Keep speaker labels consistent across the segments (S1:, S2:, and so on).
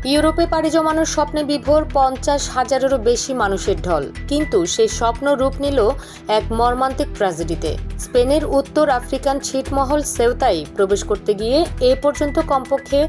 S1: ইউরোপে পাড়ি জমানোর স্বপ্নে বিভোর 50,000-এরও বেশি মানুষের ঢল, কিন্তু সেই স্বপ্ন রূপ নিল এক মর্মান্তিক ট্র্যাজেডিতে। স্পেনের উত্তর আফ্রিকান ছিটমহল সেউতায় প্রবেশ করতে গিয়ে এ পর্যন্ত কমপক্ষে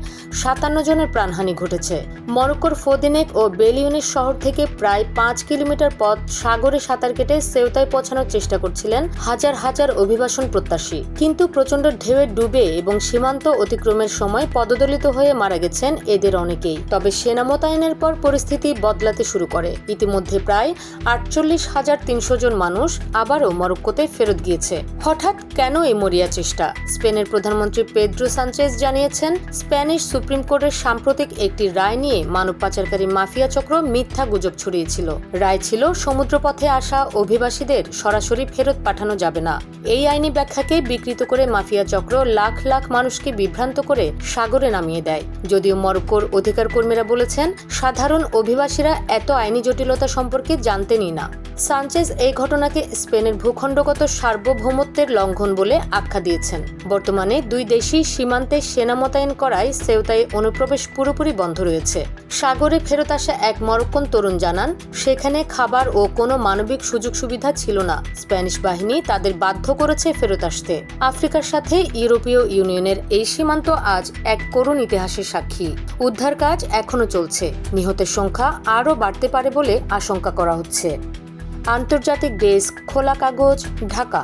S1: 57 জনের প্রাণহানি ঘটেছে। মরক্কোর ফোদিনেক ও বেলিউনিস শহর থেকে প্রায় 5 কিলোমিটার পথ সাগরে সাঁতার কেটে সেউতায় পৌঁছানোর চেষ্টা করছিলেন হাজার হাজার অভিবাসন প্রত্যাশী, কিন্তু প্রচণ্ড ঢেউয়ে ডুবে এবং সীমান্ত অতিক্রমের সময় পদদলিত হয়ে মারা গেছেন এদের অনেকেই। তবে সেনা মোতায়েনের পর পরিস্থিতি বদলাতে শুরু করে। ইতিমধ্যে প্রায় 48,300 জন মানুষ আবারও মরক্কোতে ফেরত গিয়েছে। হঠাৎ কেন এই মরিয়া চেষ্টা? স্পেনের প্রধানমন্ত্রী পেদ্রো সানচেজ জানিয়েছেন, স্প্যানিশ সুপ্রিম কোর্টের সাম্প্রতিক একটি রায় নিয়ে মানব পাচারকারী মাফিয়া চক্র মিথ্যা গুজব ছড়িয়েছিল। রায় ছিল, সমুদ্রপথে আসা অভিবাসীদের সরাসরি ফেরত পাঠানো যাবে না। এই আইনি ব্যাখ্যাকে বিকৃত করে মাফিয়া চক্র লাখ লাখ মানুষকে বিভ্রান্ত করে সাগরে নামিয়ে দেয়। যদিও মরক্কোর অধিকার কর্মীরা বলেছেন, সাধারণ অভিবাসীরা এত আইনি জটিলতা সম্পর্কে জানতেনই না। সানচেজ এই ঘটনাকে স্পেনের ভূখণ্ডগত সার্বভৌমত্বের লঙ্ঘন বলে আখ্যা দিয়েছেন। বর্তমানে দুই দেশই সীমান্তে সেনা মোতায়েন করায় সেউতায় অনুপ্রবেশ পুরোপুরি বন্ধ রয়েছে। সাগরে ফেরত আসা এক মরক্কন তরুণ জানান, সেখানে খাবার ও কোনো মানবিক সুযোগ সুবিধা ছিল না। স্প্যানিশ বাহিনী তাদের বাধ্য করেছে ফেরত আসতে। আফ্রিকার সাথে ইউরোপীয় ইউনিয়নের এই সীমান্ত আজ এক করুণ ইতিহাসের সাক্ষী। উদ্ধার কাজ এখনো চলছে। নিহতের সংখ্যা আরও বাড়তে পারে বলে আশঙ্কা করা হচ্ছে। আন্তর্জাতিক ডেস্ক, খোলা কাগজ, ঢাকা।